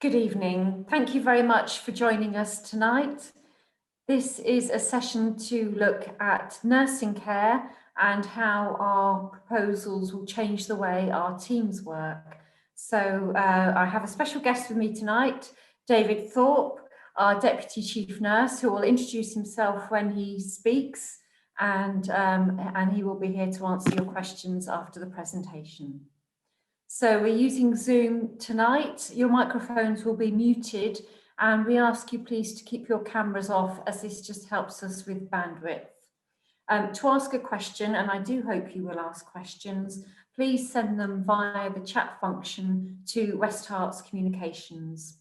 Good evening. Thank you very much for joining us tonight. This is a session to look at nursing care and how our proposals will change the way our teams work. So I have a special guest with me tonight, Davidthorpe, our Deputy Chief Nurse, who will introduce himself when he speaks, and he will be here to answer your questions after the presentation. So we're using Zoom tonight. Your microphones will be muted, and we ask you please to keep your cameras off, as this just helps us with bandwidth. To ask a question, and I do hope you will ask questions, please send them via the chat function to West Herts Communications.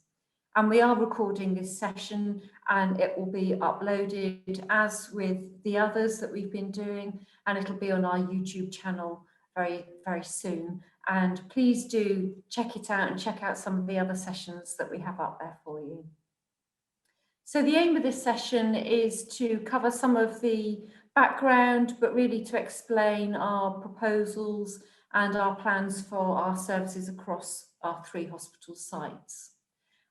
And we are recording this session, and it will be uploaded as with the others that we've been doing, and it'll be on our YouTube channel very, very soon. And please do check it out and check out some of the other sessions that we have up there for you. So the aim of this session is to cover some of the background, but really to explain our proposals and our plans for our services across our 3 hospital sites.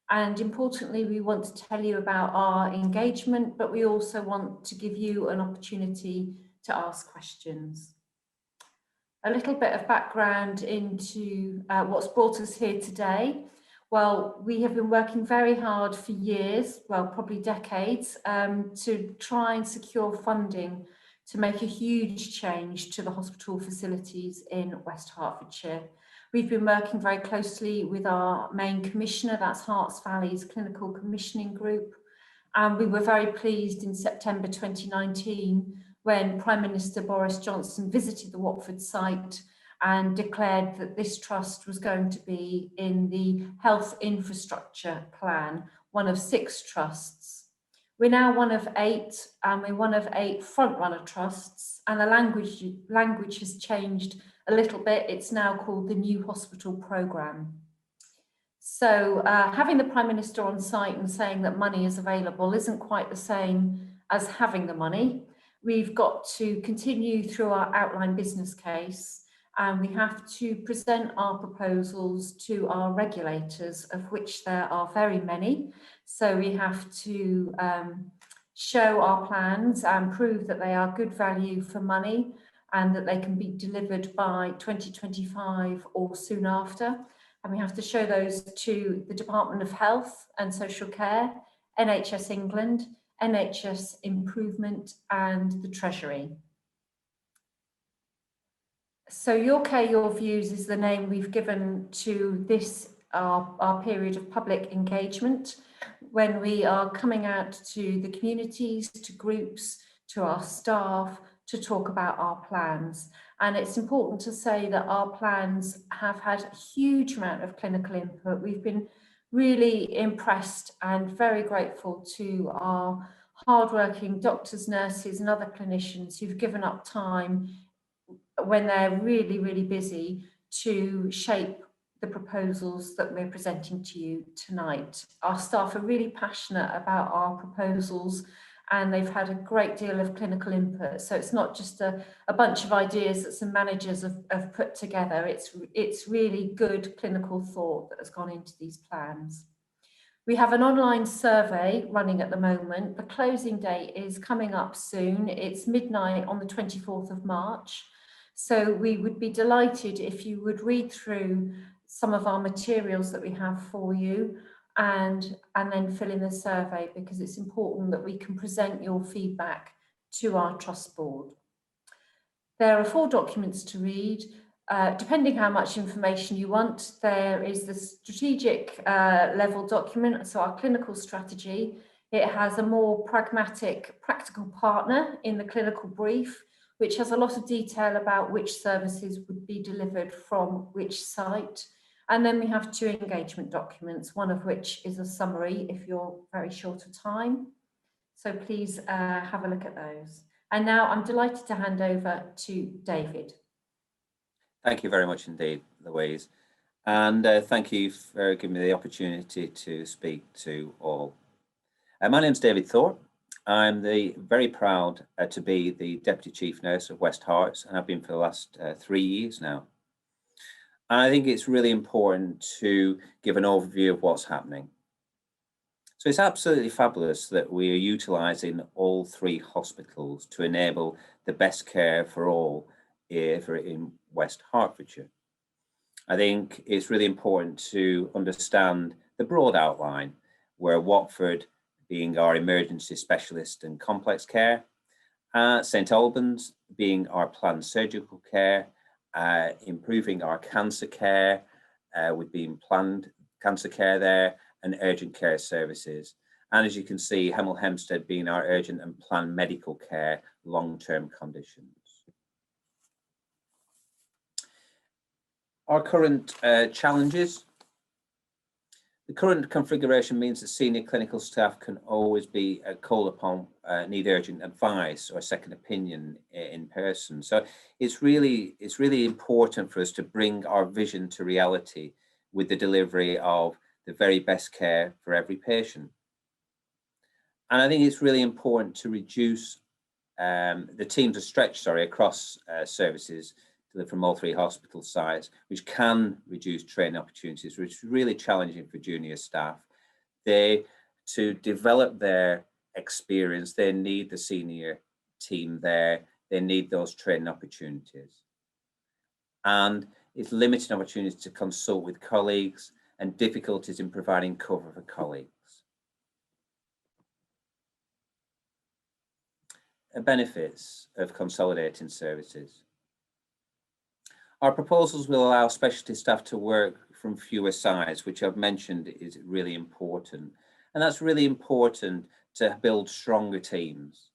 And importantly, we want to tell you about our engagement, but we also want to give you an opportunity to ask questions. A little bit of background into what's brought us here today. Well, we have been working very hard for years, well, probably decades, to try and secure funding to make a huge change to the hospital facilities in West Hertfordshire. We've been working very closely with our main commissioner, that's Herts Valley's Clinical Commissioning Group. And we were very pleased in September 2019 when Prime Minister Boris Johnson visited the Watford site and declared that this trust was going to be in the Health Infrastructure Plan, one of 6 trusts. We're now one of 8, and we're one of 8 front-runner trusts, and the language has changed a little bit. It's now called the New Hospital Programme. So having the Prime Minister on site and saying that money is available isn't quite the same as having the money. We've got to continue through our outline business case, and we have to present our proposals to our regulators, of which there are very many. So we have to show our plans and prove that they are good value for money and that they can be delivered by 2025 or soon after. And we have to show those to the Department of Health and Social Care, NHS England, NHS Improvement, and the Treasury. So Your Care, Your Views is the name we've given to this, our period of public engagement, when we are coming out to the communities, to groups, to our staff, to talk about our plans. And it's important to say that our plans have had a huge amount of clinical input. We've been really impressed and very grateful to our hardworking doctors, nurses and other clinicians who've given up time when they're really, really busy to shape the proposals that we're presenting to you tonight. Our staff are really passionate about our proposals, and they've had a great deal of clinical input. So it's not just a bunch of ideas that some managers have put together. It's really good clinical thought that has gone into these plans. We have an online survey running at the moment. The closing date is coming up soon. It's midnight on the 24th of March. So we would be delighted if you would read through some of our materials that we have for you and then fill in the survey, because it's important that we can present your feedback to our trust board. There are 4 documents to read. Depending how much information you want, there is the strategic level document, so our clinical strategy. It has a more pragmatic, practical partner in the clinical brief, which has a lot of detail about which services would be delivered from which site. And then we have 2 engagement documents, one of which is a summary if you're very short of time. So please have a look at those. And now I'm delighted to hand over to David. Thank you very much indeed, Louise. And thank you for giving me the opportunity to speak to all. My name's Davidthorpe. I'm very proud to be the Deputy Chief Nurse of West Herts, and I've been for the last 3 years now. And I think it's really important to give an overview of what's happening. So it's absolutely fabulous that we are utilising all 3 hospitals to enable the best care for all in West Hertfordshire. I think it's really important to understand the broad outline, where Watford being our emergency specialist and complex care, St Albans being our planned surgical care, improving our cancer care with being planned cancer care there, and urgent care services. And as you can see, Helen Hempstead being our urgent and planned medical care, long-term conditions. Our current challenges. The current configuration means that senior clinical staff can always be called upon, need urgent advice or second opinion in person. So it's really important for us to bring our vision to reality with the delivery of the very best care for every patient. And I think it's really important to reduce the teams are stretched, across services from all 3 hospital sites, which can reduce training opportunities, which is really challenging for junior staff. To develop their experience, they need the senior team there, they need those training opportunities. And it's limited opportunities to consult with colleagues and difficulties in providing cover for colleagues. Benefits of consolidating services. Our proposals will allow specialty staff to work from fewer sites, which I've mentioned is really important. And that's really important to build stronger teams.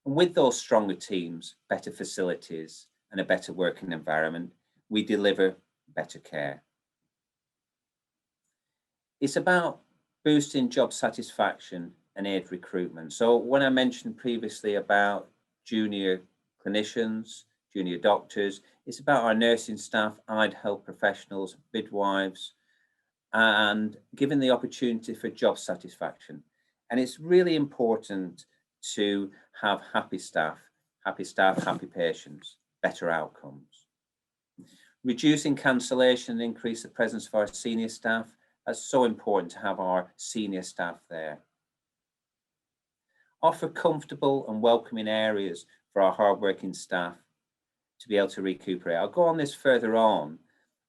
And with those stronger teams, better facilities and a better working environment, we deliver better care. It's about boosting job satisfaction and aid recruitment. So when I mentioned previously about junior clinicians, junior doctors, it's about our nursing staff, allied health professionals, midwives, and giving the opportunity for job satisfaction. And it's really important to have happy staff, happy patients, better outcomes. Reducing cancellation and increase the presence of our senior staff. That's so important to have our senior staff there. Offer comfortable and welcoming areas for our hardworking staff to be able to recuperate. I'll go on this further on,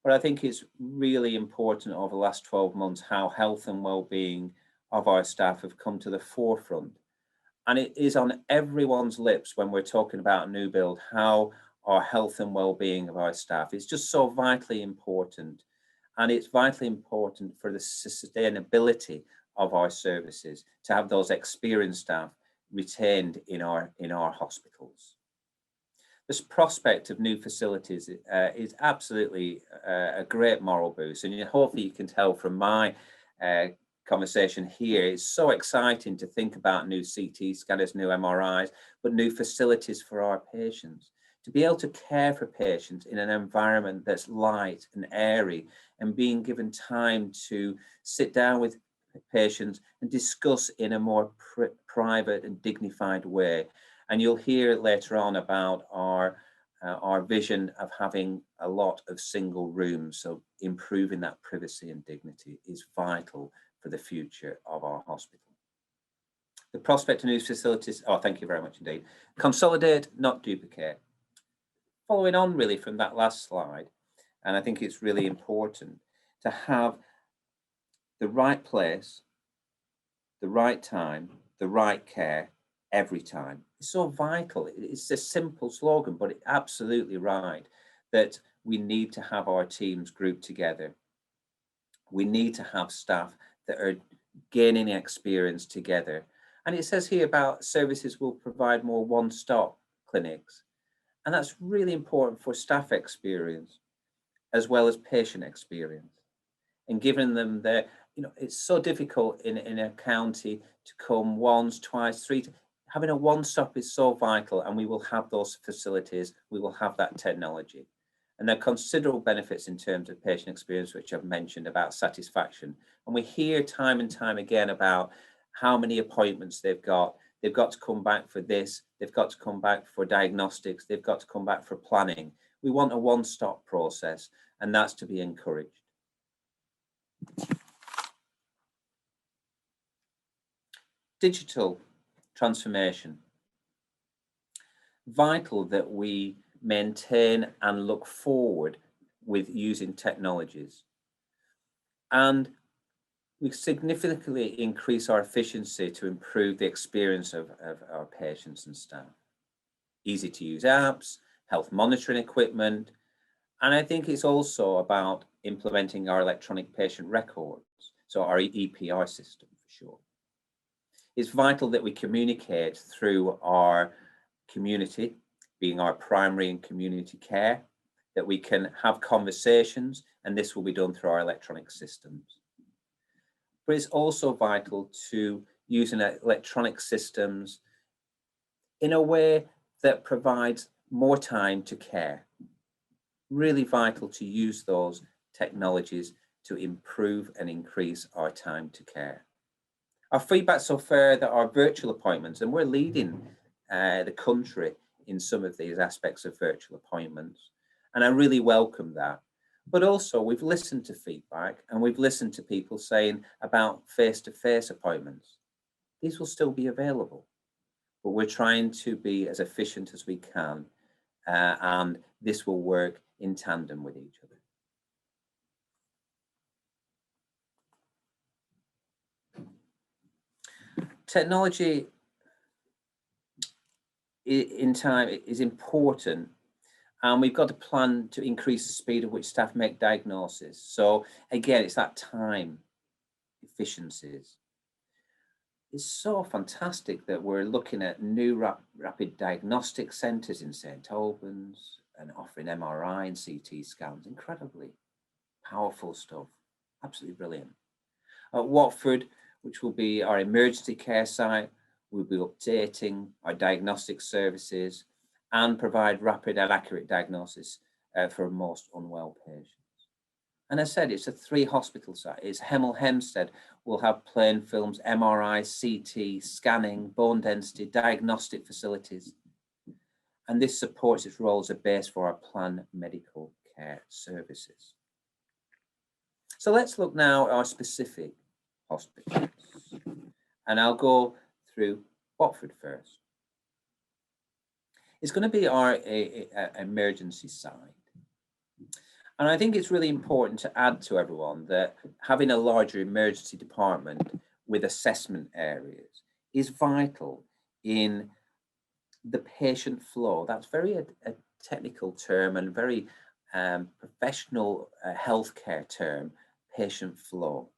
but I think it's really important over the last 12 months how health and well-being of our staff have come to the forefront. And it is on everyone's lips when we're talking about new build, how our health and well-being of our staff is just so vitally important. And it's vitally important for the sustainability of our services to have those experienced staff retained in our hospitals. This prospect of new facilities is absolutely a great moral boost, and hopefully you can tell from my conversation here, it's so exciting to think about new CT scanners, new MRIs, but new facilities for our patients. To be able to care for patients in an environment that's light and airy and being given time to sit down with patients and discuss in a more private and dignified way. And you'll hear later on about our vision of having a lot of single rooms. So improving that privacy and dignity is vital for the future of our hospital. The prospect of new facilities, thank you very much indeed. Consolidate, not duplicate. Following on really from that last slide, and I think it's really important to have the right place, the right time, the right care every time. It's so vital. It's a simple slogan, but it's absolutely right that we need to have our teams grouped together. We need to have staff that are gaining experience together. And it says here about services will provide more one-stop clinics. And that's really important for staff experience as well as patient experience. And giving them it's so difficult in a county to come once, twice, three. Having a one-stop is so vital, and we will have those facilities, we will have that technology. And there are considerable benefits in terms of patient experience, which I've mentioned about satisfaction. And we hear time and time again about how many appointments they've got. They've got to come back for this. They've got to come back for diagnostics. They've got to come back for planning. We want a one-stop process. and that's to be encouraged. Digital transformation. Vital that we maintain and look forward with using technologies. And we significantly increase our efficiency to improve the experience of our patients and staff. Easy to use apps, health monitoring equipment, and I think it's also about implementing our electronic patient records, so our EPR system for sure. It's vital that we communicate through our community, being our primary and community care, that we can have conversations, and this will be done through our electronic systems. But it's also vital to using electronic systems in a way that provides more time to care. Really vital to use those technologies to improve and increase our time to care. Our feedback so far that our virtual appointments, and we're leading the country in some of these aspects of virtual appointments, and I really welcome that. But also we've listened to feedback, and we've listened to people saying about face-to-face appointments. These will still be available, but we're trying to be as efficient as we can, and this will work in tandem with each other. Technology in time is important, and we've got a plan to increase the speed at which staff make diagnoses. So again, it's that time efficiencies. It's so fantastic that we're looking at new rapid diagnostic centres in St Albans and offering MRI and CT scans. Incredibly powerful stuff, absolutely brilliant. At Watford, which will be our emergency care site, we'll be updating our diagnostic services and provide rapid and accurate diagnosis for most unwell patients. And I said, it's a 3-hospital site. It's Helen Hempstead will have plain films, MRI, CT, scanning, bone density, diagnostic facilities. And this supports its role as a base for our planned medical care services. So let's look now at our specific hospitals. And I'll go through Watford first. It's going to be our emergency side. And I think it's really important to add to everyone that having a larger emergency department with assessment areas is vital in the patient flow. That's very a technical term and very professional healthcare term, patient flow.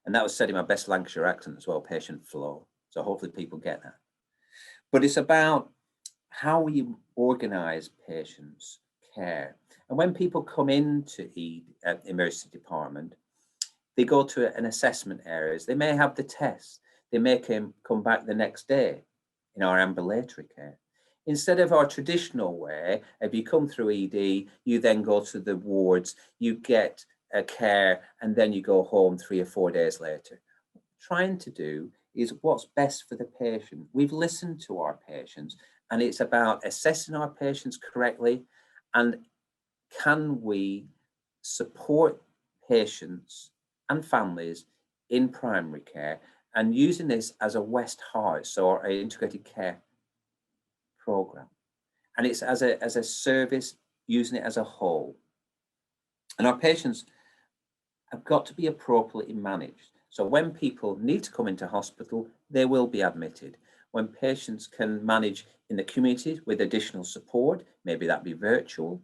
And that was said in my best Lancashire accent as well, patient flow. So hopefully people get that. But it's about how we organise patients' care. And when people come into the emergency department, they go to an assessment areas. They may have the test. They may come back the next day in our ambulatory care. Instead of our traditional way, if you come through ED, you then go to the wards, you get a care, and then you go home 3 or 4 days later. What we're trying to do is what's best for the patient. We've listened to our patients, and it's about assessing our patients correctly, and can we support patients and families in primary care, and using this as a West Heart, so our integrated care program. And it's as a service, using it as a whole. And our patients have got to be appropriately managed. So when people need to come into hospital, they will be admitted. When patients can manage in the community with additional support, maybe that be virtual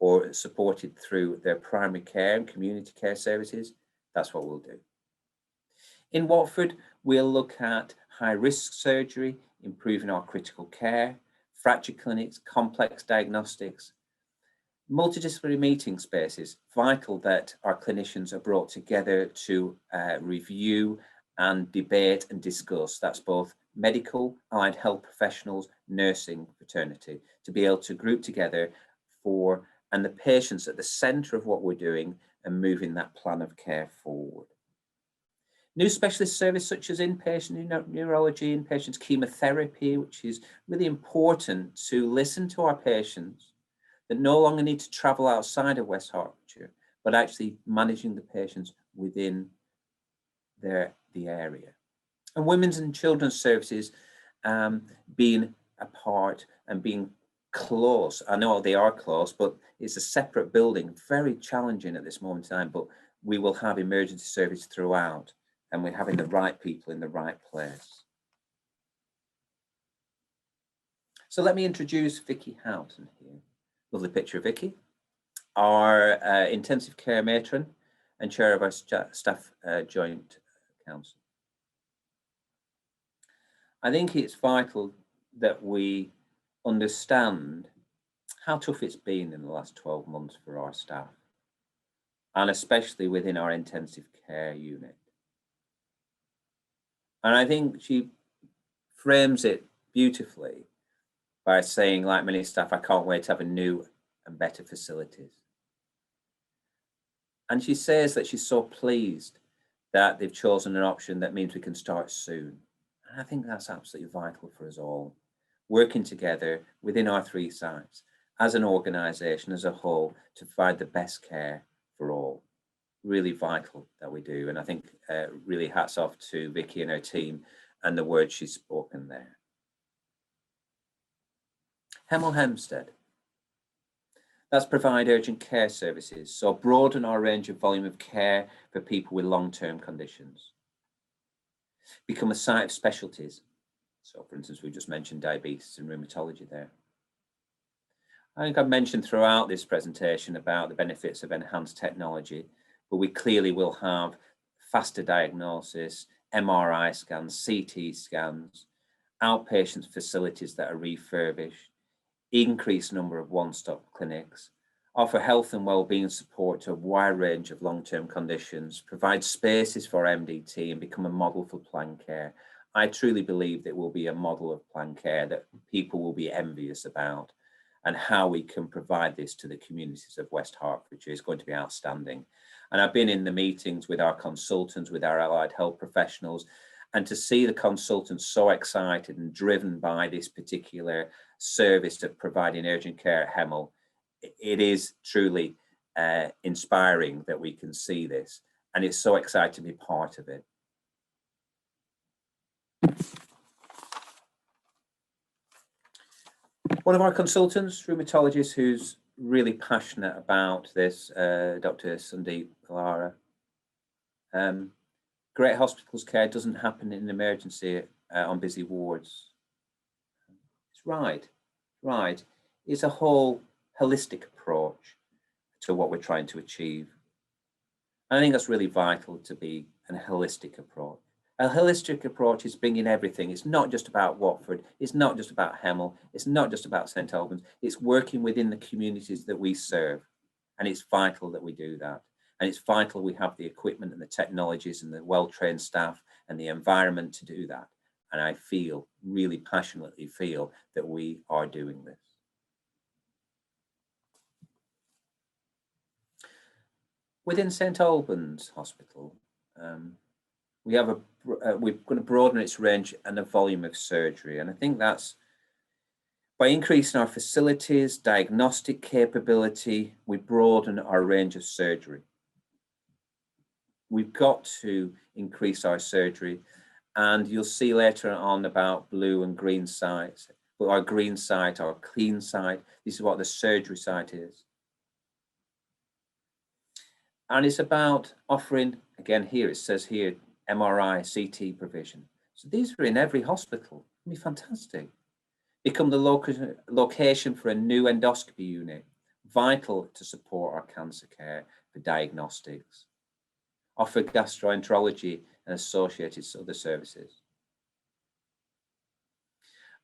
or supported through their primary care and community care services, that's what we'll do. In Watford, we'll look at high-risk surgery, improving our critical care, fracture clinics, complex diagnostics, multidisciplinary meeting spaces. Vital that our clinicians are brought together to review and debate and discuss. That's both medical, allied health professionals, nursing fraternity, to be able to group together and the patients at the centre of what we're doing and moving that plan of care forward. New specialist service such as inpatient neurology, inpatient chemotherapy, which is really important to listen to our patients, that no longer need to travel outside of West Hertfordshire, but actually managing the patients within the area. And women's and children's services being a part and being close. I know they are close, but it's a separate building, very challenging at this moment in time, but we will have emergency service throughout, and we're having the right people in the right place. So let me introduce Vicky Houston here. Lovely picture of Vicky, our intensive care matron and chair of our staff joint council. I think it's vital that we understand how tough it's been in the last 12 months for our staff, and especially within our intensive care unit. And I think she frames it beautifully by saying, like many staff, I can't wait to have a new and better facilities. And she says that she's so pleased that they've chosen an option that means we can start soon. And I think that's absolutely vital for us all, working together within our 3 sites as an organisation as a whole to provide the best care for all. Really vital that we do. And I think really hats off to Vicky and her team and the words she's spoken there. Helen Hempstead. That's provide urgent care services, so broaden our range of volume of care for people with long-term conditions. Become a site of specialties. So for instance, we just mentioned diabetes and rheumatology there. I think I've mentioned throughout this presentation about the benefits of enhanced technology, but we clearly will have faster diagnosis, MRI scans, CT scans, outpatient facilities that are refurbished, increased number of one-stop clinics, offer health and wellbeing support to a wide range of long-term conditions, provide spaces for MDT and become a model for planned care. I truly believe that will be a model of planned care that people will be envious about, and how we can provide this to the communities of West Hertfordshire is going to be outstanding. And I've been in the meetings with our consultants, with our allied health professionals, and to see the consultants so excited and driven by this particular service of providing urgent care at Hemel, it is truly inspiring that we can see this, and it's so exciting to be part of it. One of our consultants, rheumatologist, who's really passionate about this, Dr. Sandeep Lara. Great hospitals care doesn't happen in emergency on busy wards. It's right. It's a whole holistic approach to what we're trying to achieve. And I think that's really vital, to be a holistic approach. A holistic approach is bringing everything. It's not just about Watford. It's not just about Hemel. It's not just about St Albans. It's working within the communities that we serve. And it's vital that we do that. And it's vital we have the equipment and the technologies and the well-trained staff and the environment to do that. And I really passionately feel that we are doing this. Within St Albans Hospital, we're going to broaden its range and the volume of surgery. And I think that's by increasing our facilities, diagnostic capability, we broaden our range of surgery. We've got to increase our surgery, and you'll see later on about blue and green sites. But our green site, our clean site, this is what the surgery site is. And it's about offering, again here, it says here, MRI, CT provision. So these are in every hospital. It'd be fantastic. Become the location for a new endoscopy unit, vital to support our cancer care for diagnostics. Offer gastroenterology and associated other services.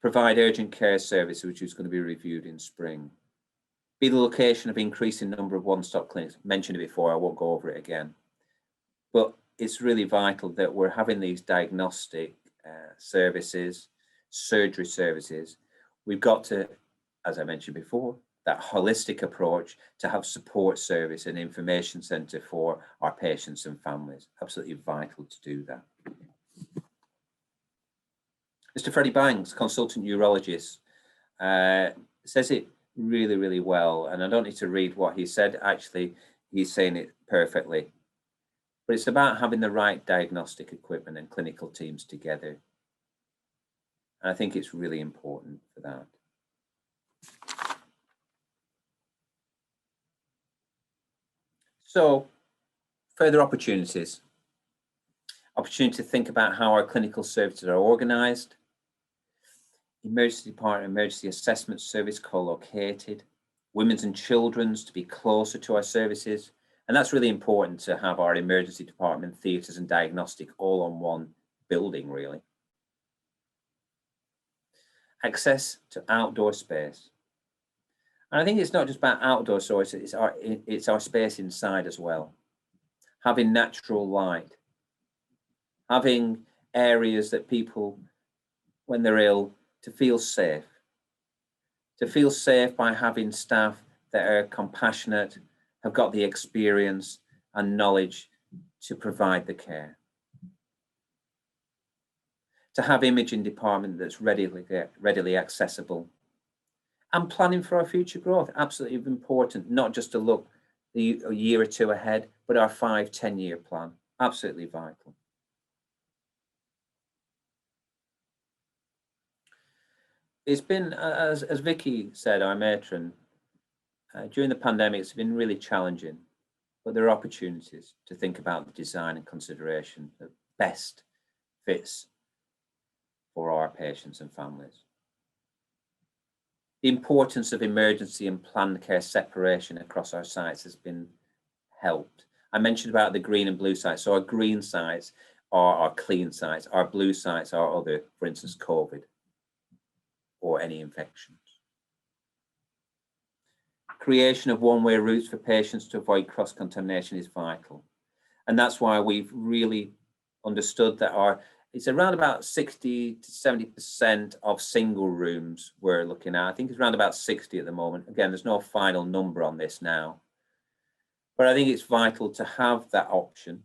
Provide urgent care service, which is going to be reviewed in spring. Be the location of increasing number of one-stop clinics. Mentioned it before, I won't go over it again. But it's really vital that we're having these diagnostic services, surgery services. We've got to, as I mentioned before, that holistic approach to have support service and information centre for our patients and families. Absolutely vital to do that. Mr. Freddie Banks, consultant urologist, says it really, really well. And I don't need to read what he said. Actually, he's saying it perfectly. But it's about having the right diagnostic equipment and clinical teams together. And I think it's really important for that. So, further opportunities. Opportunity to think about how our clinical services are organised. Emergency department, emergency assessment service co-located. Women's and children's to be closer to our services. And that's really important to have our emergency department, theatres and diagnostic all on one building, really. Access to outdoor space. And I think it's not just about outdoor space, it's our space inside as well. Having natural light. Having areas that people, when they're ill, to feel safe. To feel safe by having staff that are compassionate, have got the experience and knowledge to provide the care. To have imaging department that's readily accessible. And planning for our future growth, absolutely important, not just to look a year or two ahead, but our 5-10-year plan, absolutely vital. It's been, as Vicky said, our matron, during the pandemic, it's been really challenging, but there are opportunities to think about the design and consideration that best fits for our patients and families. The importance of emergency and planned care separation across our sites has been helped. I mentioned about the green and blue sites. So our green sites are our clean sites, our blue sites are other, for instance, COVID or any infections. Creation of one-way routes for patients to avoid cross-contamination is vital. And that's why we've really understood that it's around about 60 to 70% of single rooms we're looking at. I think it's around about 60 at the moment. Again, there's no final number on this now. But I think it's vital to have that option.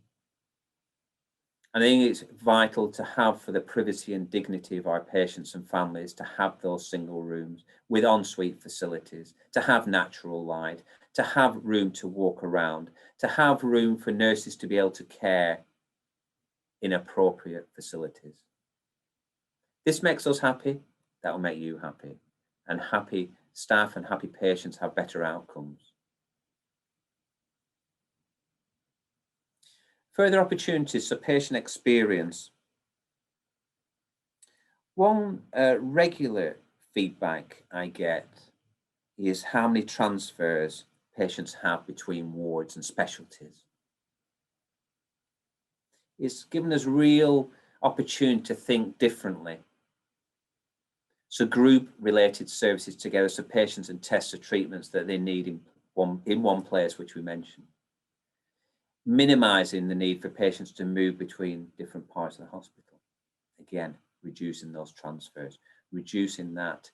And I think it's vital to have, for the privacy and dignity of our patients and families, to have those single rooms with ensuite facilities, to have natural light, to have room to walk around, to have room for nurses to be able to care in appropriate facilities. This makes us happy, that will make you happy. And happy staff and happy patients have better outcomes. Further opportunities for patient experience. One regular feedback I get is how many transfers patients have between wards and specialties. It's given us real opportunity to think differently. So group related services together, so patients and tests or treatments that they need in one place, which we mentioned. Minimizing the need for patients to move between different parts of the hospital. Again, reducing those transfers, reducing that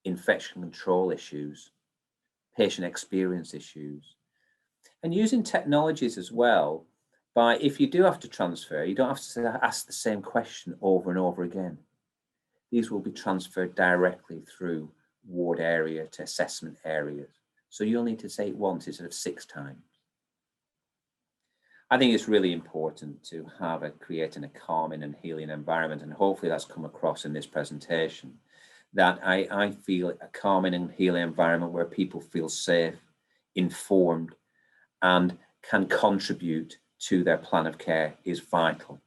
infection control issues, patient experience issues, and using technologies as well. By, if you do have to transfer, you don't have to ask the same question over and over again. These will be transferred directly through ward area to assessment areas. So you'll need to say it once instead of 6 times. I think it's really important to have creating a calming and healing environment, and hopefully that's come across in this presentation, that I feel a calming and healing environment where people feel safe, informed, and can contribute to their plan of care is vital.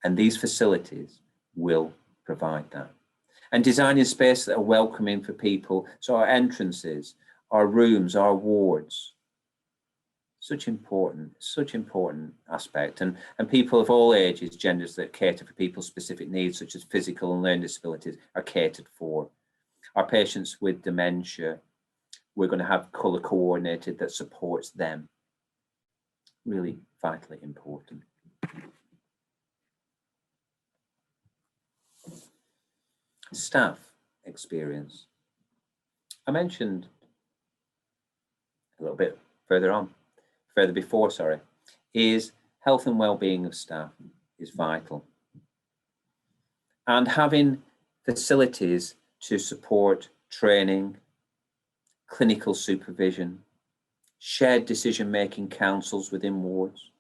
And these facilities will provide that. And designing spaces that are welcoming for people, so our entrances, our rooms, our wards, such important aspect, and people of all ages, genders that cater for people's specific needs, such as physical and learning disabilities, are catered for. Our patients with dementia, we're going to have colour coordinated that supports them. Really vitally important. Staff experience. I mentioned a little bit further before, is health and well-being of staff is vital. And having facilities to support training, clinical supervision, shared decision-making councils within wards,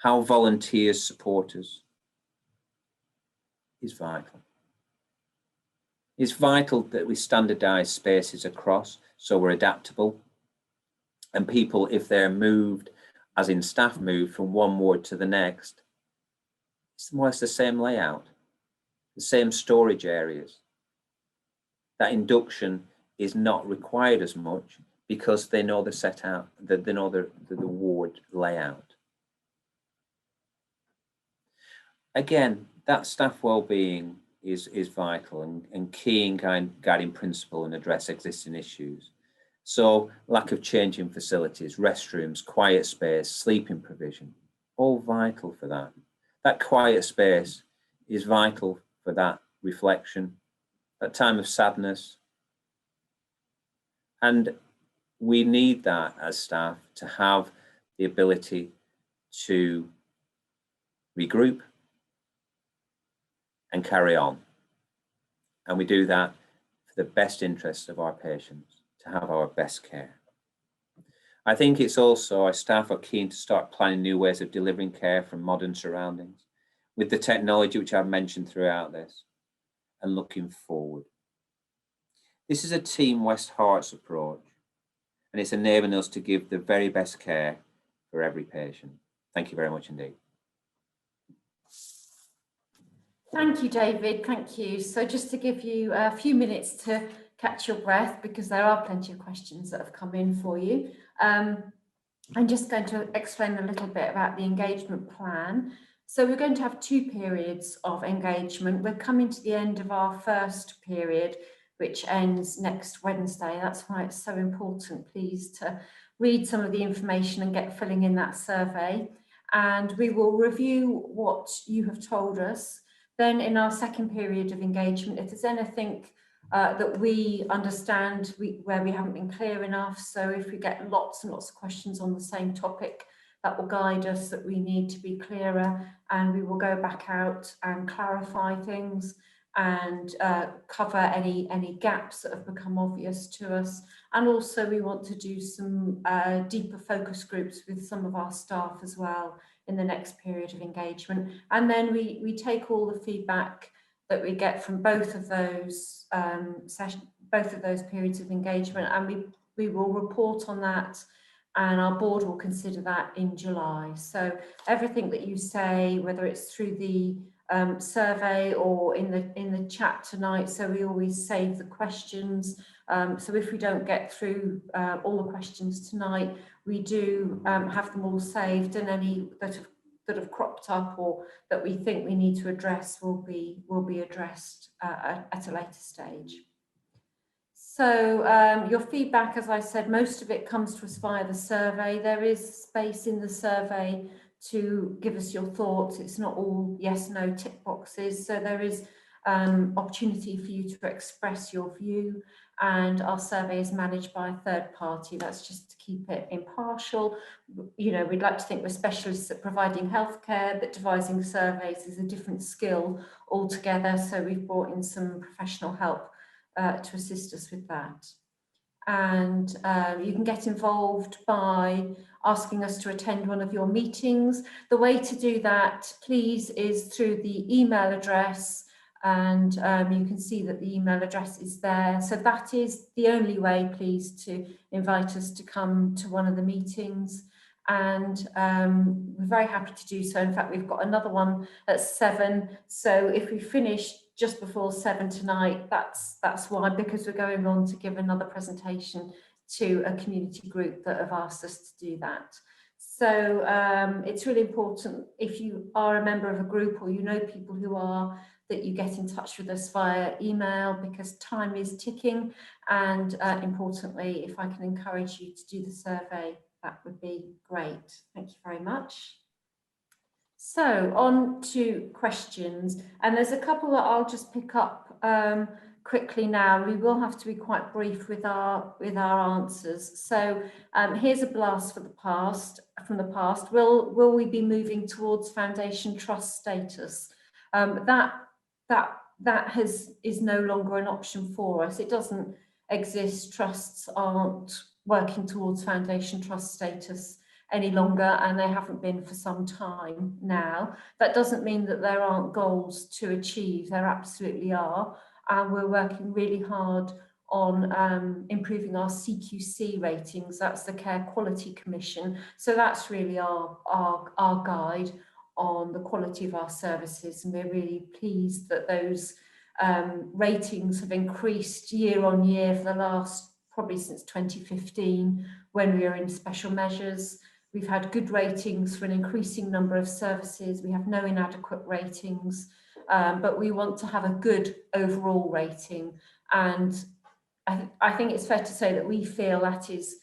how volunteers support us is vital. It's vital that we standardise spaces across so we're adaptable, and people, if they're moved, as in staff moved from one ward to the next, it's more or less the same layout, the same storage areas. That induction is not required as much because they know the set out, they know the ward layout. Again, that staff wellbeing is vital and key in guiding principle and address existing issues. So lack of changing facilities, restrooms, quiet space, sleeping provision, all vital for that. That quiet space is vital for that reflection, that time of sadness. And we need that as staff to have the ability to regroup and carry on. And we do that for the best interests of our patients, to have our best care. I think it's also our staff are keen to start planning new ways of delivering care from modern surroundings with the technology which I've mentioned throughout this and looking forward. This is a Team West Herts approach, and it's enabling us to give the very best care for every patient. Thank you very much indeed. Thank you, David. Thank you. So just to give you a few minutes to catch your breath, because there are plenty of questions that have come in for you. I'm just going to explain a little bit about the engagement plan. So we're going to have 2 periods of engagement. We're coming to the end of our first period, which ends next Wednesday. That's why it's so important, please, to read some of the information and get filling in that survey. And we will review what you have told us. Then in our second period of engagement, if there's anything that we understand where we haven't been clear enough, so if we get lots and lots of questions on the same topic, that will guide us that we need to be clearer, and we will go back out and clarify things and cover any gaps that have become obvious to us. And also we want to do some deeper focus groups with some of our staff as well in the next period of engagement. And then we take all the feedback that we get from both of those periods of engagement, and we will report on that, and our board will consider that in July. So everything that you say, whether it's through the survey or in the chat tonight, so we always save the questions. So if we don't get through all the questions tonight, we do have them all saved, and any that have cropped up or that we think we need to address will be addressed at a later stage. So your feedback, as I said, most of it comes to us via the survey. There is space in the survey to give us your thoughts. It's not all yes, no tick boxes. So there is opportunity for you to express your view, and our survey is managed by a third party. That's just to keep it impartial. You know, we'd like to think we're specialists at providing healthcare, but devising surveys is a different skill altogether. So we've brought in some professional help to assist us with that. And you can get involved by asking us to attend one of your meetings. The way to do that, please, is through the email address, and you can see that the email address is there. So that is the only way, please, to invite us to come to one of the meetings. And we're very happy to do so. In fact, we've got another one at 7. So if we finish just before 7 tonight, that's why, because we're going on to give another presentation to a community group that have asked us to do that. So it's really important, if you are a member of a group or you know people who are, that you get in touch with us via email, because time is ticking. And importantly, if I can encourage you to do the survey, that would be great. Thank you very much. So on to questions, and there's a couple that I'll just pick up quickly now. We will have to be quite brief with our answers. So here's a blast from the past. Will we be moving towards foundation trust status? That is no longer an option for us. It doesn't exist. Trusts aren't working towards foundation trust status any longer, and they haven't been for some time now. That doesn't mean that there aren't goals to achieve. There absolutely are, and we're working really hard on improving our CQC ratings. That's the Care Quality Commission. So that's really our guide on the quality of our services, and we're really pleased that those ratings have increased year on year for the last, probably since 2015, when we were in special measures. We've had good ratings for an increasing number of services. We have no inadequate ratings, but we want to have a good overall rating. And I think it's fair to say that we feel that is,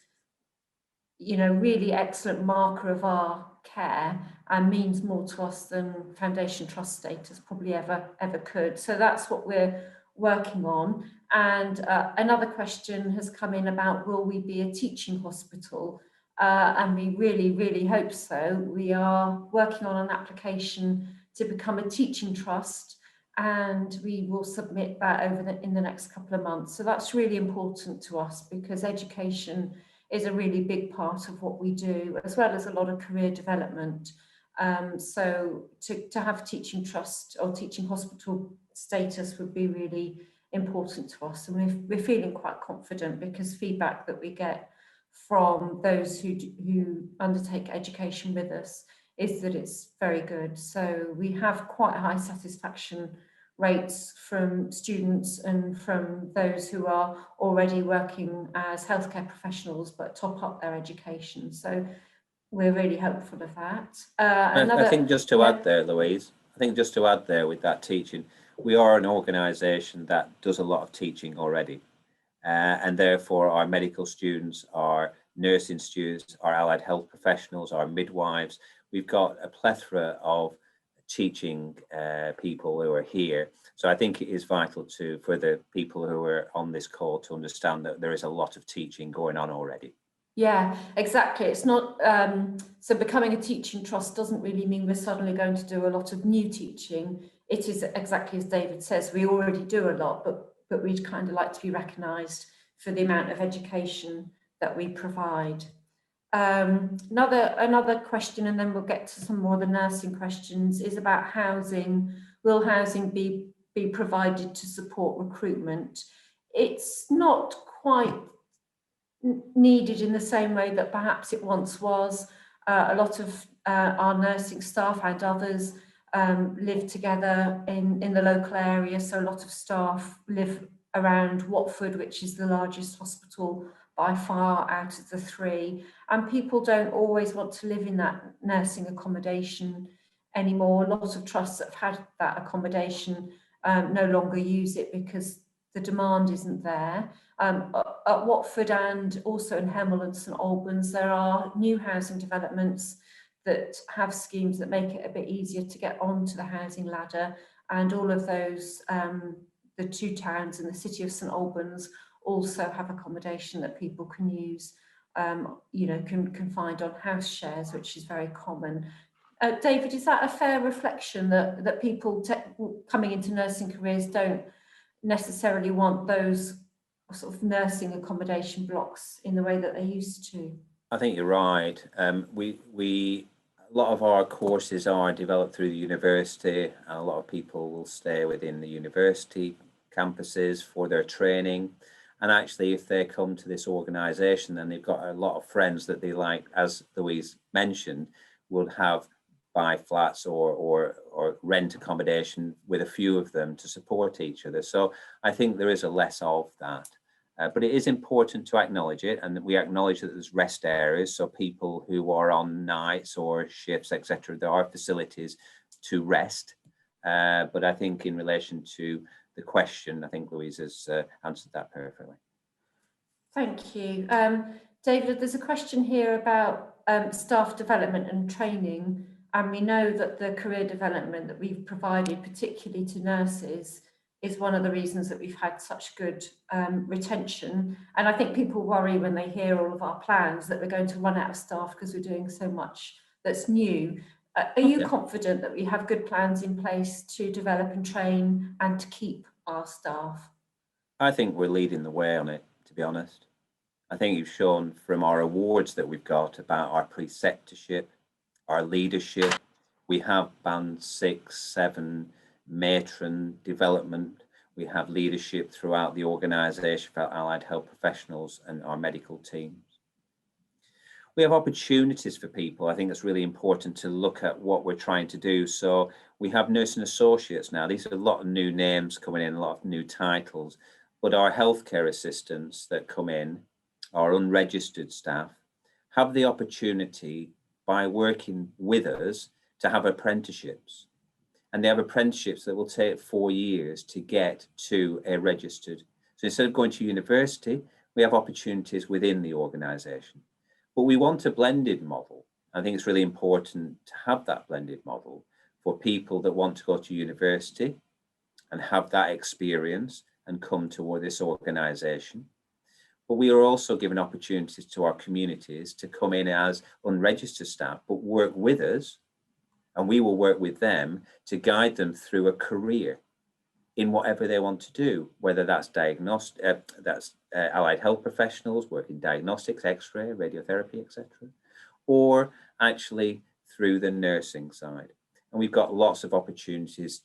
really excellent marker of our care and means more to us than foundation trust status probably ever could. So that's what we're working on. And another question has come in about, will we be a teaching hospital? And we really, really hope so. We are working on an application to become a teaching trust, and we will submit that in the next couple of months. So that's really important to us, because education is a really big part of what we do, as well as a lot of career development. So to have teaching trust or teaching hospital status would be really important to us. And we're feeling quite confident, because feedback that we get from those who undertake education with us is that it's very good. So we have quite high satisfaction rates from students and from those who are already working as healthcare professionals but top up their education. So we're really hopeful of that. I think just to add there, Louise, with that teaching, we are an organisation that does a lot of teaching already. And therefore our medical students, our nursing students, our allied health professionals, our midwives, we've got a plethora of teaching people who are here. So I think it is vital for the people who are on this call to understand that there is a lot of teaching going on already. Yeah, exactly. It's not, so becoming a teaching trust doesn't really mean we're suddenly going to do a lot of new teaching. It is exactly as David says, we already do a lot, but we'd kind of like to be recognised for the amount of education that we provide. Another question, and then we'll get to some more of the nursing questions, is about housing. Will housing be provided to support recruitment? It's not quite needed in the same way that perhaps it once was. A lot of our nursing staff and others live together in the local area, so a lot of staff live around Watford, which is the largest hospital by far out of the three, and people don't always want to live in that nursing accommodation anymore. A lot of trusts that have had that accommodation no longer use it because the demand isn't there. At Watford and also in Hemel and St Albans, there are new housing developments that have schemes that make it a bit easier to get onto the housing ladder, and all of those, the two towns and the city of St Albans also have accommodation that people can use, can find on house shares, which is very common. David, is that a fair reflection that people coming into nursing careers don't necessarily want those sort of nursing accommodation blocks in the way that they used to? I think you're right. A lot of our courses are developed through the university, and a lot of people will stay within the university campuses for their training. And actually, if they come to this organisation, then they've got a lot of friends that they, like, as Louise mentioned, will buy flats or rent accommodation with a few of them to support each other. So I think there is a less of that. But it is important to acknowledge it, and we acknowledge that there's rest areas, so people who are on nights or shifts, etc., there are facilities to rest. But I think in relation to the question, I think Louise has answered that perfectly. Thank you. David, there's a question here about staff development and training, and we know that the career development that we've provided, particularly to nurses, is one of the reasons that we've had such good retention. And I think people worry when they hear all of our plans that we're going to run out of staff because we're doing so much that's new. Are you confident that we have good plans in place to develop and train and to keep our staff? I think we're leading the way on it, be honest. I think you've shown from our awards that we've got about our preceptorship, our leadership. We have band 6, 7 matron development. We have leadership throughout the organisation for allied health professionals and our medical teams. We have opportunities for people. I think it's really important to look at what we're trying to do. So we have nursing associates now. These are a lot of new names coming in, a lot of new titles, but our healthcare assistants that come in, our unregistered staff, have the opportunity by working with us to have apprenticeships. And they have apprenticeships that will take 4 years to get to a registered. So instead of going to university, we have opportunities within the organisation. But we want a blended model. I think it's really important to have that blended model for people that want to go to university and have that experience and come toward this organisation. But we are also giving opportunities to our communities to come in as unregistered staff, but work with us, and we will work with them to guide them through a career in whatever they want to do, whether that's diagnostic, allied health professionals working diagnostics, X-ray, radiotherapy, etc., or actually through the nursing side. And we've got lots of opportunities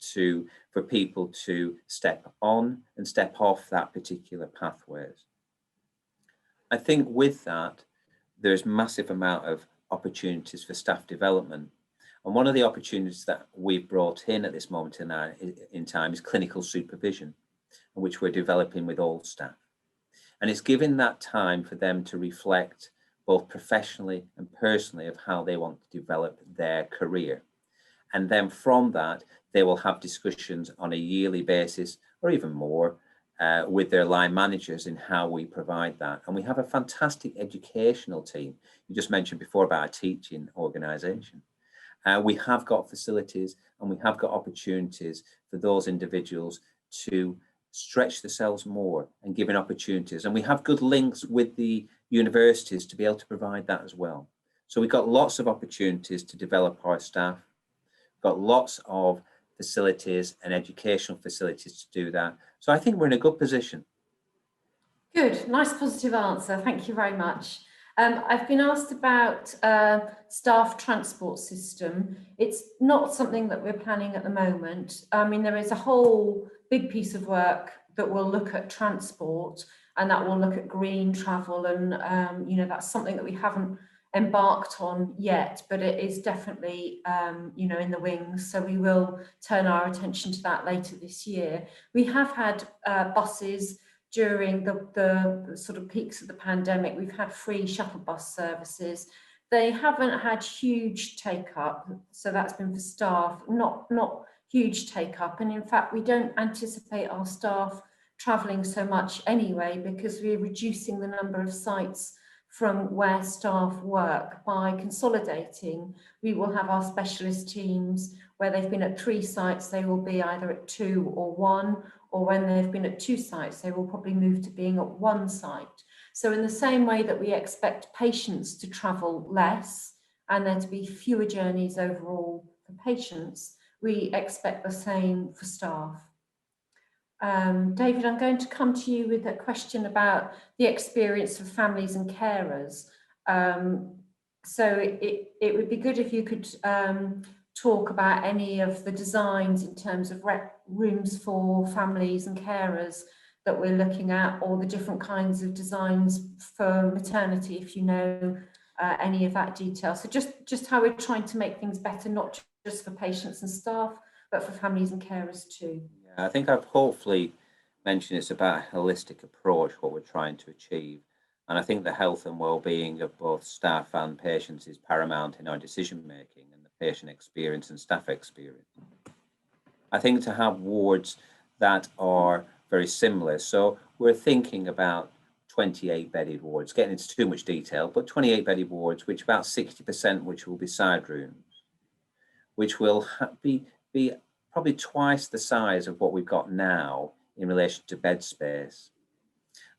for people to step on and step off that particular pathways. I think with that, there's massive amount of opportunities for staff development. And one of the opportunities that we've brought in at this moment in time is clinical supervision, which we're developing with all staff. And it's giving that time for them to reflect both professionally and personally of how they want to develop their career. And then from that, they will have discussions on a yearly basis or even more with their line managers in how we provide that. And we have a fantastic educational team. You just mentioned before about our teaching organisation. We have got facilities and we have got opportunities for those individuals to stretch themselves more and given opportunities. And we have good links with the universities to be able to provide that as well. So we've got lots of opportunities to develop our staff, got lots of facilities and educational facilities to do that. So I think we're in a good position. Good, nice positive answer. Thank you very much. I've been asked about staff transport system. It's not something that we're planning at the moment. I mean, there is a whole big piece of work that will look at transport and that will look at green travel, and that's something that we haven't embarked on yet, but it is definitely in the wings. So we will turn our attention to that later this year. We have had buses. During the sort of peaks of the pandemic, we've had free shuttle bus services. They haven't had huge take up, so that's been for staff, not huge take up. And in fact, we don't anticipate our staff travelling so much anyway, because we're reducing the number of sites from where staff work. By consolidating, we will have our specialist teams where they've been at 3 sites, they will be either at 2 or 1, or when they've been at 2 sites, they will probably move to being at 1 site. So in the same way that we expect patients to travel less and there to be fewer journeys overall for patients, we expect the same for staff. David, I'm going to come to you with a question about the experience of families and carers. So it would be good if you could talk about any of the designs in terms of rooms for families and carers that we're looking at, or the different kinds of designs for maternity, if you know any of that detail. So just how we're trying to make things better, not just for patients and staff, but for families and carers too. I think I've hopefully mentioned it's about a holistic approach, what we're trying to achieve. And I think the health and well-being of both staff and patients is paramount in our decision making and the patient experience and staff experience. I think to have wards that are very similar. So we're thinking about 28 bedded wards, getting into too much detail, but 28 bedded wards, which about 60% which will be side rooms, which will be probably twice the size of what we've got now in relation to bed space.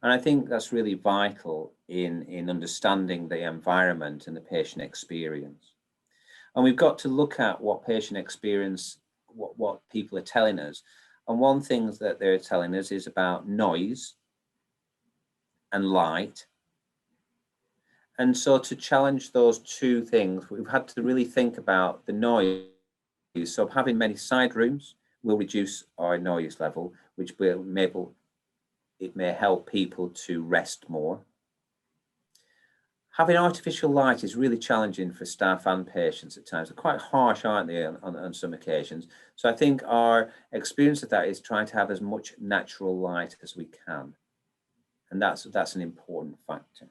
And I think that's really vital in understanding the environment and the patient experience. And we've got to look at what patient experience, what people are telling us. And one thing that they're telling us is about noise and light. And so to challenge those two things, we've had to really think about the noise. So having many side rooms will reduce our noise level, which will it may help people to rest more. Having artificial light is really challenging for staff and patients at times. They're quite harsh, aren't they, on some occasions? So I think our experience of that is trying to have as much natural light as we can. And that's an important factor.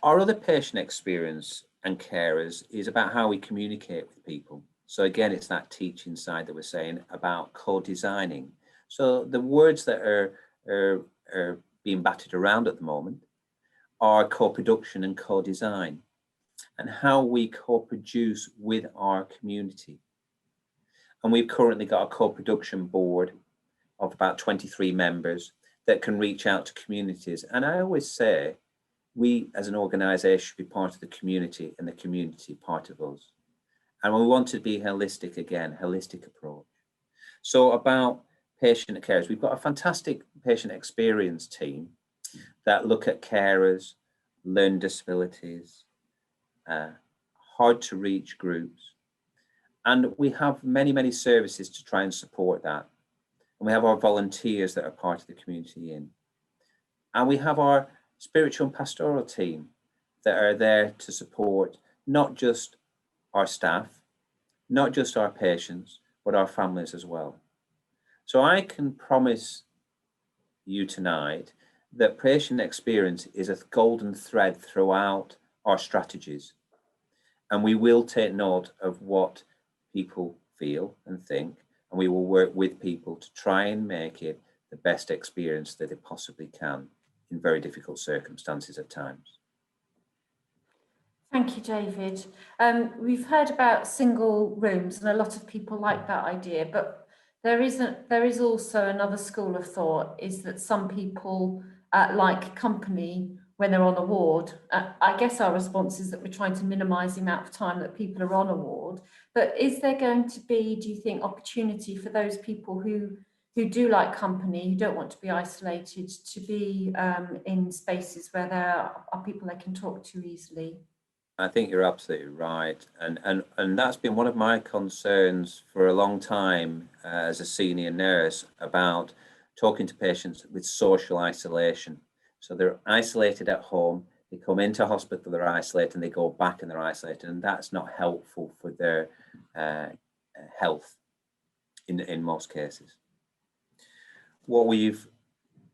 Our other patient experience and carers is about how we communicate with people. So again, it's that teaching side that we're saying about co-designing. So the words that are being batted around at the moment are co-production and co-design, and how we co-produce with our community. And we've currently got a co-production board of about 23 members that can reach out to communities. And I always say, we as an organisation should be part of the community and the community part of us. And we want to be holistic again, holistic approach. So about patient carers, we've got a fantastic patient experience team that look at carers, learning disabilities, hard to reach groups. And we have many, many services to try and support that. And we have our volunteers that are part of the community in. And we have our spiritual and pastoral team that are there to support not just our staff, not just our patients, but our families as well. So I can promise you tonight that patient experience is a golden thread throughout our strategies. And we will take note of what people feel and think, and we will work with people to try and make it the best experience that it possibly can in very difficult circumstances at times. Thank you, David. We've heard about single rooms, and a lot of people like that idea, but there is also another school of thought, is that some people like company when they're on a ward. I guess our response is that we're trying to minimise the amount of time that people are on a ward, but is there going to be, do you think, opportunity for those people who do like company, who don't want to be isolated, to be in spaces where there are people they can talk to easily? I think you're absolutely right. And that's been one of my concerns for a long time as a senior nurse, about talking to patients with social isolation. So they're isolated at home, they come into hospital, they're isolated, and they go back and they're isolated. And that's not helpful for their health in most cases. What we've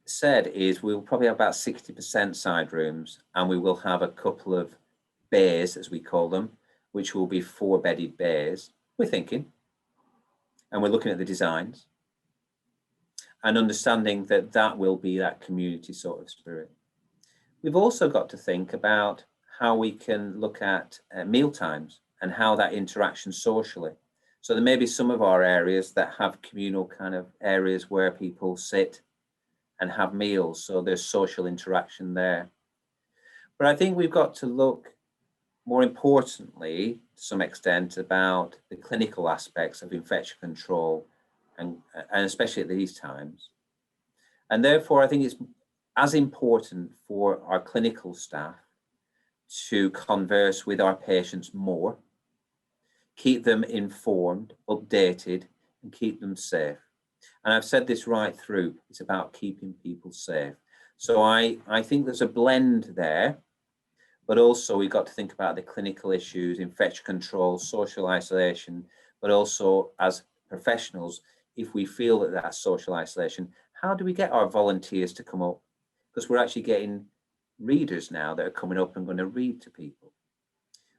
said is we'll probably have about 60% side rooms, and we will have a couple of bays, as we call them, which will be 4-bedded bays, we're thinking. And we're looking at the designs and understanding that that will be that community sort of spirit. We've also got to think about how we can look at meal times and how that interaction socially. So there may be some of our areas that have communal kind of areas where people sit and have meals, so there's social interaction there. But I think we've got to look more importantly, to some extent, about the clinical aspects of infection control, and especially at these times. And therefore, I think it's as important for our clinical staff to converse with our patients more, keep them informed, updated, and keep them safe. And I've said this right through, it's about keeping people safe. So I think there's a blend there, but also we've got to think about the clinical issues, infection control, social isolation, but also as professionals, if we feel that that's social isolation, how do we get our volunteers to come up? Because we're actually getting readers now that are coming up and going to read to people.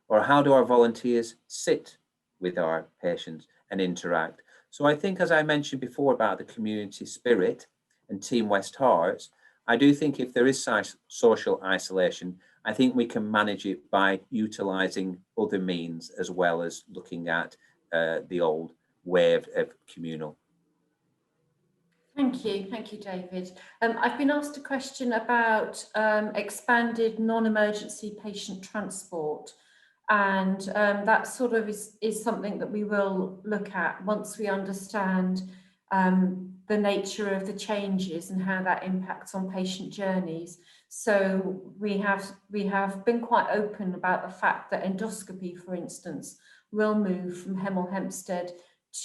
Or how do our volunteers sit with our patients and interact? So I think, as I mentioned before about the community spirit and Team West Hearts, I do think if there is social isolation, I think we can manage it by utilising other means as well as looking at the old way of communal. Thank you, David. I've been asked a question about expanded non-emergency patient transport, and that sort of is something that we will look at once we understand the nature of the changes and how that impacts on patient journeys. So we have been quite open about the fact that endoscopy, for instance, will move from Hemel Hempstead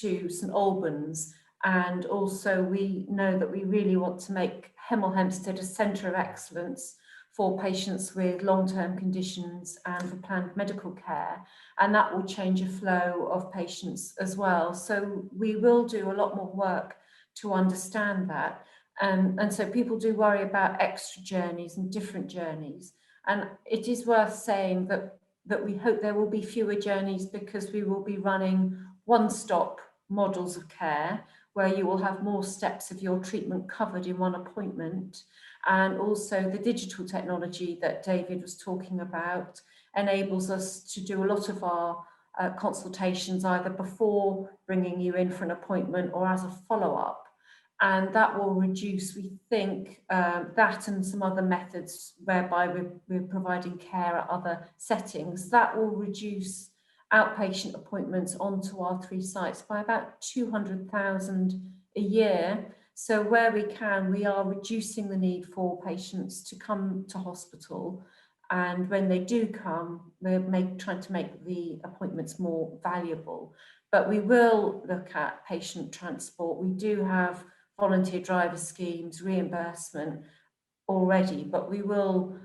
to St Albans. And also we know that we really want to make Hemel Hempstead a centre of excellence for patients with long-term conditions and for planned medical care. And that will change a flow of patients as well. So we will do a lot more work to understand that. And so people do worry about extra journeys and different journeys. And it is worth saying that we hope there will be fewer journeys because we will be running one-stop models of care where you will have more steps of your treatment covered in one appointment. And also the digital technology that David was talking about enables us to do a lot of our consultations either before bringing you in for an appointment or as a follow-up. And that will reduce, we think, that and some other methods whereby we're providing care at other settings, that will reduce outpatient appointments onto our 3 sites by about 200,000 a year. So where we can, we are reducing the need for patients to come to hospital. And when they do come, we're trying to make the appointments more valuable. But we will look at patient transport. We do have volunteer driver schemes, reimbursement already, but we will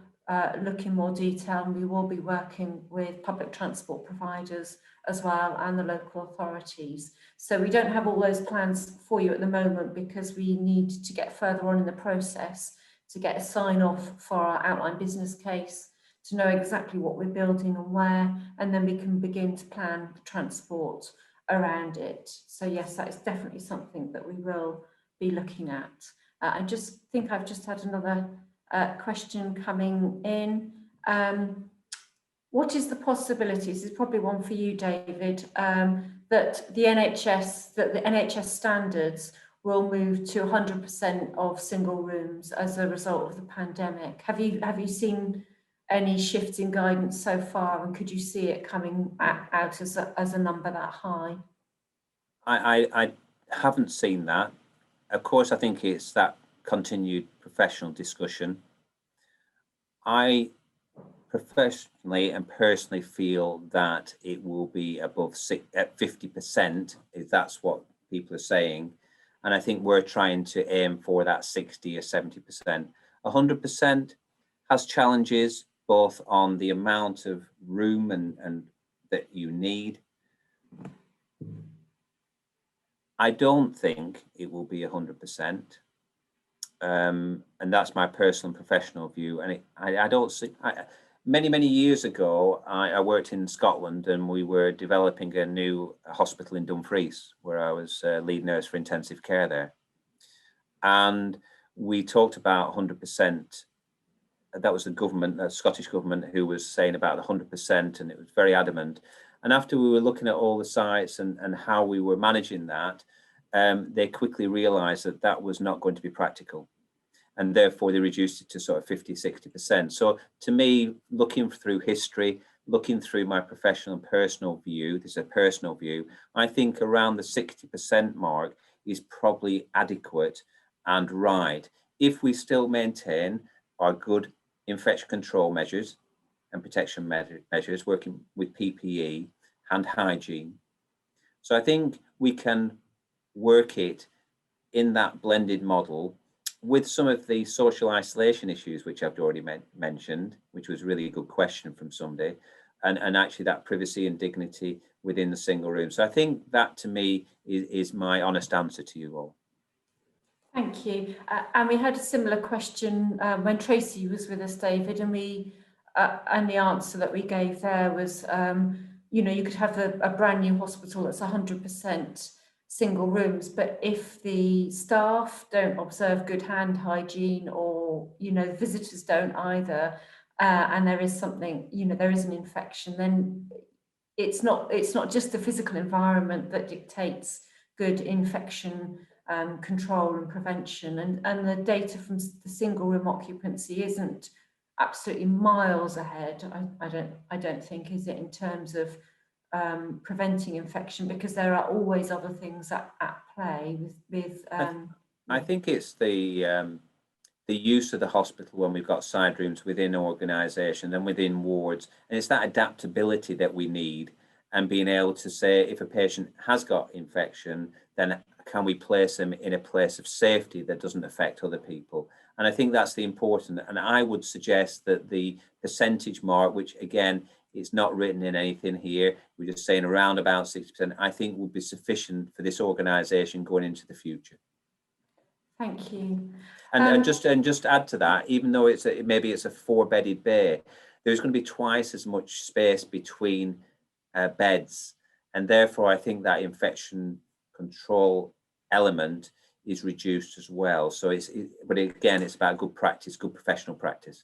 look in more detail, and we will be working with public transport providers as well and the local authorities. So we don't have all those plans for you at the moment because we need to get further on in the process to get a sign off for our outline business case, to know exactly what we're building and where, and then we can begin to plan transport around it. So yes, that is definitely something that we will be looking at. I just think I've just had another question coming in. What is the possibilities, this is probably one for you, David, that the NHS standards will move to 100% of single rooms as a result of the pandemic? Have you seen any shifts in guidance so far, and could you see it coming out as a number that high? I haven't seen that. Of course, I think it's that continued professional discussion. I professionally and personally feel that it will be above 50%, if that's what people are saying. And I think we're trying to aim for that 60 or 70%. 100% has challenges both on the amount of room and that you need. I don't think it will be 100%. And that's my personal and professional view. And I don't see, many years ago, I worked in Scotland, and we were developing a new hospital in Dumfries, where I was lead nurse for intensive care there. And we talked about 100%. That was the government, the Scottish government, who was saying about the 100%, and it was very adamant. And after we were looking at all the sites and how we were managing that, they quickly realized that that was not going to be practical. And therefore they reduced it to sort of 50, 60%. So to me, looking through history, looking through my professional and personal view, this is a personal view, I think around the 60% mark is probably adequate and right, if we still maintain our good infection control measures and protection measures, working with PPE, hand hygiene. So I think we can work it in that blended model with some of the social isolation issues, which I've already mentioned, which was really a good question from somebody, and actually that privacy and dignity within the single room. So I think that, to me, is my honest answer to you all. Thank you. And we had a similar question when Tracy was with us, David, and the answer that we gave there was, you could have a brand new hospital that's 100% single rooms, but if the staff don't observe good hand hygiene, or visitors don't either, and there is something, there is an infection, then it's not just the physical environment that dictates good infection control and prevention, and the data from the single room occupancy isn't absolutely miles ahead. I don't think, is it, in terms of preventing infection, because there are always other things at play with I think it's the use of the hospital when we've got side rooms within organisation and within wards, and it's that adaptability that we need, and being able to say if a patient has got infection, then can we place them in a place of safety that doesn't affect other people? And I think that's the important, and I would suggest that the percentage mark, which again, it's not written in anything here, we're just saying around about 60%, I think will be sufficient for this organisation going into the future. Thank you. And just add to that, even though maybe it's a 4-bedded bay, there's going to be twice as much space between beds, and therefore I think that infection control element is reduced as well. So but again, it's about good practice, good professional practice.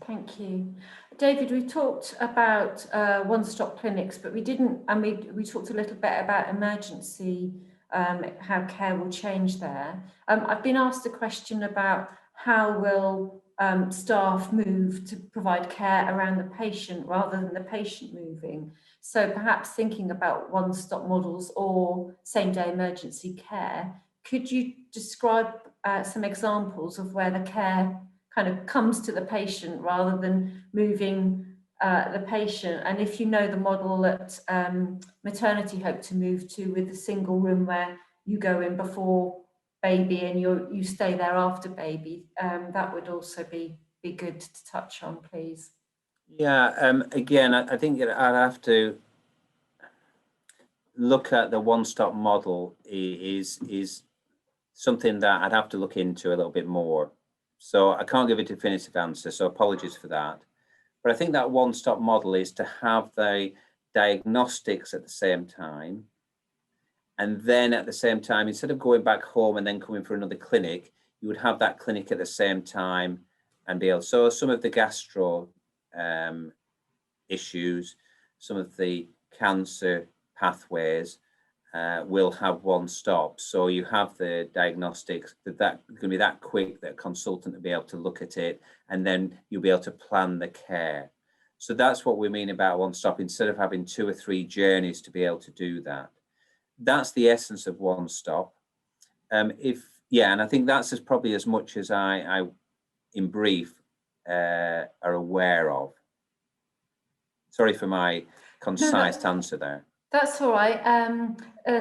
Thank you. David, we talked about one-stop clinics, but we didn't, and we talked a little bit about emergency, how care will change there. I've been asked a question about how will staff move to provide care around the patient rather than the patient moving. So perhaps thinking about one-stop models or same-day emergency care, could you describe some examples of where the care kind of comes to the patient rather than moving the patient? And if you know the model that Maternity hope to move to, with a single room where you go in before baby and you stay there after baby, that would also be good to touch on, please. Yeah, again, I think I'd have to look at the one-stop model is something that I'd have to look into a little bit more. So I can't give a definitive answer, so apologies for that. But I think that one-stop model is to have the diagnostics at the same time. And then at the same time, instead of going back home and then coming for another clinic, you would have that clinic at the same time and be able, so some of the gastro issues, some of the cancer pathways will have one stop. So you have the diagnostics that going to be that quick that a consultant will be able to look at it, and then you'll be able to plan the care. So that's what we mean about one stop, instead of having 2 or 3 journeys to be able to do that. That's the essence of one stop. And I think that's probably as much as I in brief, are aware of. Sorry for my concise answer there. That's all right.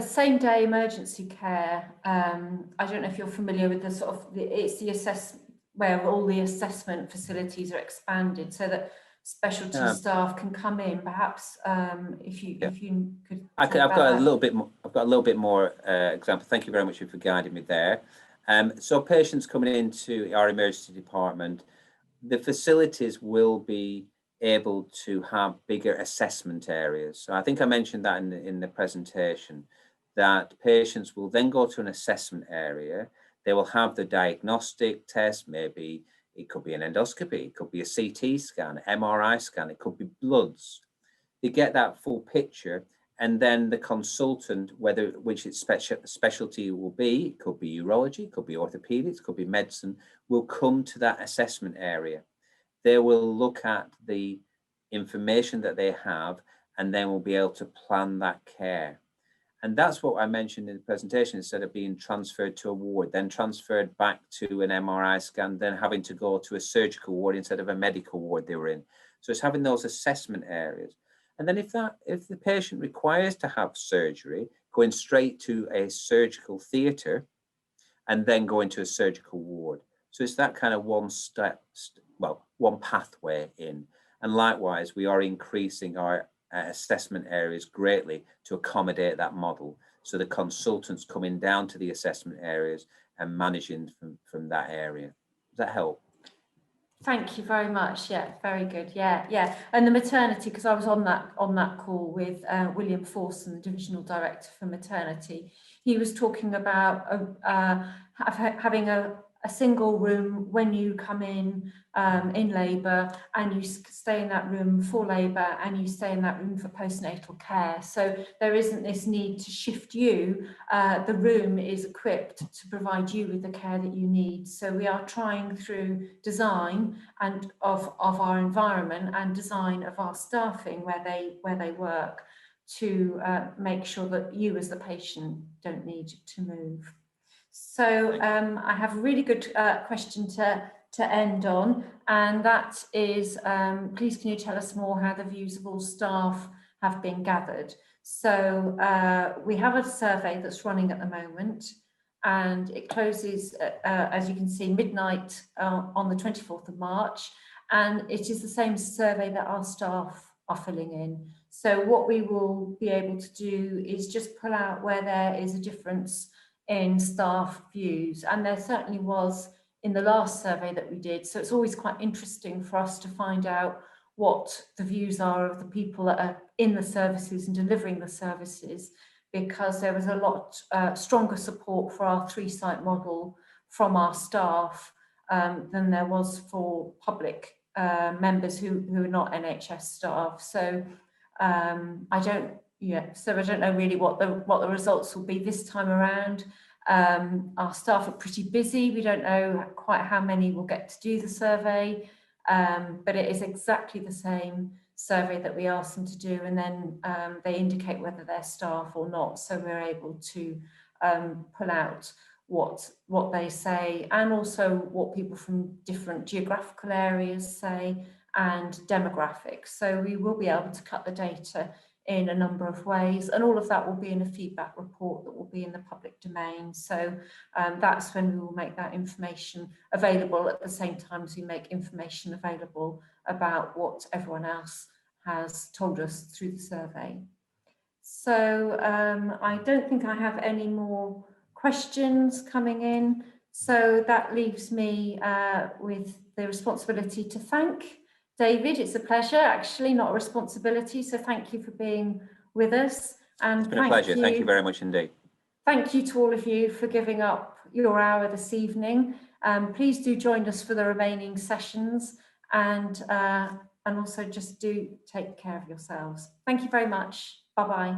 Same day emergency care. I don't know if you're familiar with the sort of it's the where all the assessment facilities are expanded so that specialty staff can come in. Perhaps if you could. I've got a little bit more example. Thank you very much for guiding me there. So patients coming into our emergency department, the facilities will be able to have bigger assessment areas. So I think I mentioned that in the presentation, that patients will then go to an assessment area. They will have the diagnostic test, maybe it could be an endoscopy, it could be a CT scan, MRI scan, it could be bloods. They get that full picture, and then the consultant, which its specialty will be, it could be urology, it could be orthopedics, it could be medicine, will come to that assessment area. They will look at the information that they have, and then we'll be able to plan that care. And that's what I mentioned in the presentation, instead of being transferred to a ward, then transferred back to an MRI scan, then having to go to a surgical ward instead of a medical ward they were in. So it's having those assessment areas. And then if the patient requires to have surgery, going straight to a surgical theatre and then going to a surgical ward. So it's that kind of one pathway in. And likewise, we are increasing our assessment areas greatly to accommodate that model. So the consultants coming down to the assessment areas and managing from that area. Does that help? Thank you very much. Yeah, very good. Yeah. And the maternity, because I was on that call with William Forson, the divisional director for maternity. He was talking about having a single room when you come in labour, and you stay in that room for labour, and you stay in that room for postnatal care. So there isn't this need to shift you. The room is equipped to provide you with the care that you need. So we are trying through design of our environment and design of our staffing where they work to make sure that you as the patient don't need to move. So I have a really good question to end on, and that is, please can you tell us more how the views of all staff have been gathered? So we have a survey that's running at the moment, and it closes, as you can see, midnight on the 24th of March, and it is the same survey that our staff are filling in. So what we will be able to do is just pull out where there is a difference in staff views, and there certainly was in the last survey that we did. So it's always quite interesting for us to find out what the views are of the people that are in the services and delivering the services, because there was a lot stronger support for our 3-site model from our staff than there was for public members who are not NHS staff. So I don't know really what the results will be this time around. Our staff are pretty busy. We don't know quite how many will get to do the survey, but it is exactly the same survey that we asked them to do, and then they indicate whether they're staff or not. So we're able to pull out what they say, and also what people from different geographical areas say, and demographics. So we will be able to cut the data in a number of ways, and all of that will be in a feedback report that will be in the public domain. So that's when we will make that information available at the same time as we make information available about what everyone else has told us through the survey. So I don't think I have any more questions coming in. So that leaves me with the responsibility to thank David. It's a pleasure, actually, not a responsibility. So thank you for being with us. And it's been a pleasure. Thank you very much indeed. Thank you to all of you for giving up your hour this evening. Please do join us for the remaining sessions, and also just do take care of yourselves. Thank you very much. Bye-bye.